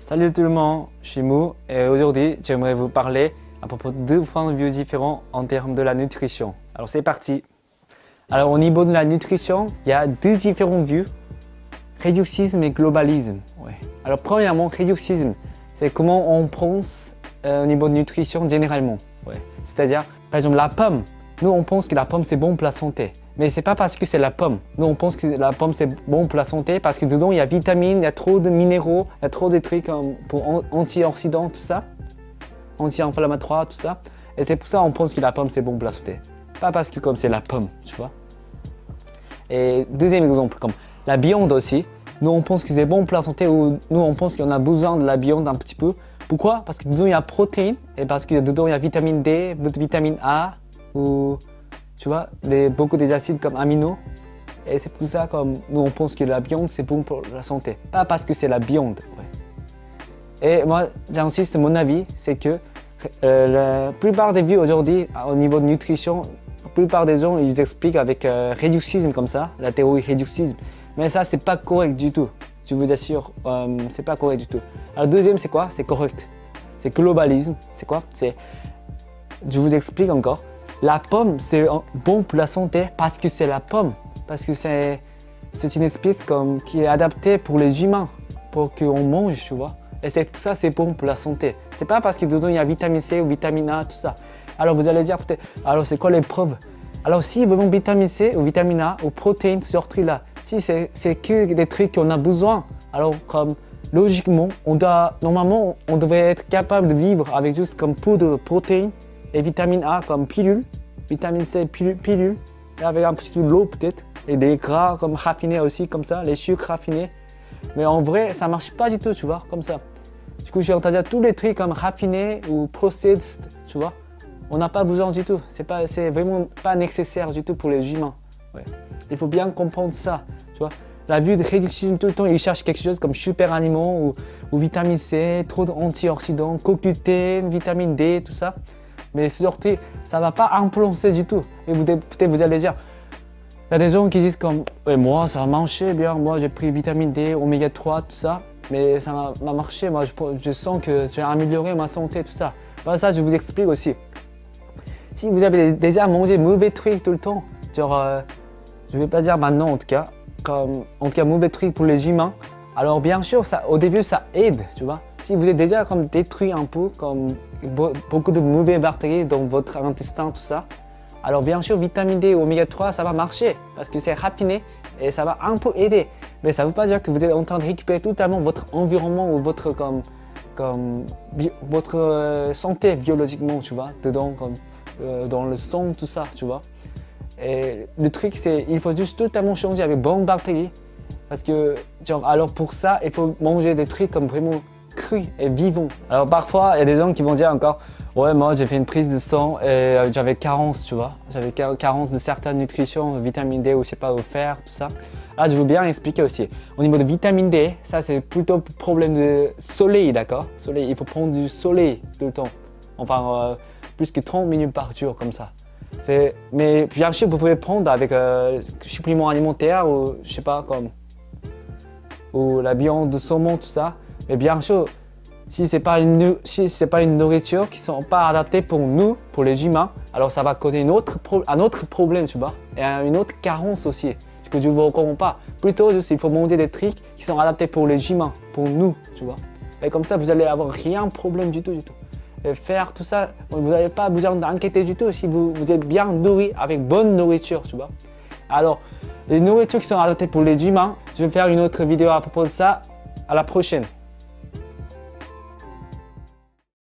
Salut tout le monde, je suis Mou et aujourd'hui j'aimerais vous parler à propos de deux points de vue différents en termes de la nutrition. Alors c'est parti. Alors au niveau de la nutrition, il y a deux différentes vues, réductisme et globalisme. Ouais. Alors premièrement, réductisme, c'est comment on pense au niveau de nutrition généralement. Ouais. C'est-à-dire, par exemple la pomme, nous on pense que la pomme c'est bon pour la santé. Mais c'est pas parce que c'est la pomme. Nous, on pense que la pomme, c'est bon pour la santé parce que dedans, il y a vitamines, il y a trop de minéraux, il y a trop de trucs pour antioxydants, tout ça. Anti-inflammatoires, tout ça. Et c'est pour ça qu'on pense que la pomme, c'est bon pour la santé. Pas parce que comme c'est la pomme, tu vois. Et deuxième exemple, comme la viande aussi. Nous, on pense que c'est bon pour la santé ou nous, on pense qu'on a besoin de la viande un petit peu. Pourquoi? Parce que dedans, il y a protéines et parce que dedans, il y a vitamine D, vitamine A ou... Tu vois, beaucoup des acides comme amino. Et c'est pour ça comme nous on pense que la viande c'est bon pour la santé. Pas parce que c'est la viande. Ouais. Et moi j'insiste, mon avis c'est que la plupart des vues aujourd'hui au niveau de nutrition, la plupart des gens ils expliquent avec réductisme comme ça, la théorie réductisme. Mais ça c'est pas correct du tout. Je vous assure, c'est pas correct du tout. Alors deuxième c'est quoi? C'est correct. C'est globalisme. C'est quoi? Je vous explique encore. La pomme, c'est bon pour la santé parce que c'est la pomme. Parce que c'est une espèce qui est adaptée pour les humains, pour qu'on mange, tu vois. Et c'est pour ça c'est bon pour la santé. C'est pas parce que dedans il y a vitamine C ou vitamine A, tout ça. Alors vous allez dire peut-être, alors c'est quoi les preuves? Alors si vraiment vitamine C ou vitamine A ou protéines, surtout là, si c'est que des trucs qu'on a besoin, alors comme logiquement, normalement on devrait être capable de vivre avec juste comme poudre de protéines et vitamine A comme pilule, vitamine C pilule, et avec un petit peu de l'eau peut-être, et des gras comme raffinés aussi, comme ça, les sucres raffinés. Mais en vrai, ça marche pas du tout, tu vois, comme ça. Du coup, j'ai entendu tous les trucs comme raffinés ou processed, tu vois. On n'a pas besoin du tout, c'est vraiment pas nécessaire du tout pour les humains. Ouais. Il faut bien comprendre ça, tu vois. La vue de réductisme tout le temps, ils cherchent quelque chose comme super aliments ou vitamine C, trop d'antioxydants, CoQ10, vitamine D, tout ça. Mais surtout, ça ne va pas influencer du tout. Et peut-être vous allez dire, il y a des gens qui disent comme, ouais, moi ça a marché bien, moi j'ai pris vitamine D, oméga 3, tout ça, mais ça m'a marché, moi je sens que j'ai amélioré ma santé, tout ça. Ben, ça, je vous explique aussi. Si vous avez déjà mangé mauvais trucs tout le temps, genre, je ne vais pas dire maintenant en tout cas, mauvais trucs pour les humains, alors bien sûr, au début ça aide, tu vois. Si vous êtes déjà comme détruit un peu, comme beaucoup de mauvaises bactéries dans votre intestin, tout ça, alors bien sûr, vitamine D ou oméga 3, ça va marcher parce que c'est raffiné et ça va un peu aider. Mais ça ne veut pas dire que vous êtes en train de récupérer totalement votre environnement ou votre, votre santé biologiquement, tu vois, dedans, dans le sang, tout ça, tu vois. Et le truc, c'est qu'il faut juste totalement changer avec bonnes bactéries parce que, genre, alors pour ça, il faut manger des trucs comme vraiment cru et vivant. Alors parfois, il y a des gens qui vont dire encore, ouais, moi j'ai fait une prise de sang et j'avais carence, tu vois. J'avais carence de certaines nutritions, vitamine D ou je sais pas, au fer, tout ça. Là, je veux bien expliquer aussi. Au niveau de vitamine D, ça c'est plutôt problème de soleil, d'accord? Soleil, il faut prendre du soleil tout le temps. Enfin, plus que 30 minutes par jour, comme ça. Mais bien sûr, vous pouvez prendre avec suppléments alimentaires ou je sais pas, ou la viande de saumon, tout ça. Mais bien sûr, si ce n'est pas une nourriture qui ne sont pas adaptées pour nous, pour les humains, alors ça va causer un autre problème, tu vois, et une autre carence aussi, ce que je ne vous recommande pas. Plutôt, il faut manger des trucs qui sont adaptés pour les humains, pour nous, tu vois. Et comme ça, vous allez avoir rien de problème du tout. Et faire tout ça, vous n'avez pas besoin d'inquiéter du tout si vous êtes bien nourri avec bonne nourriture, tu vois. Alors, les nourritures qui sont adaptées pour les humains, je vais faire une autre vidéo à propos de ça. À la prochaine.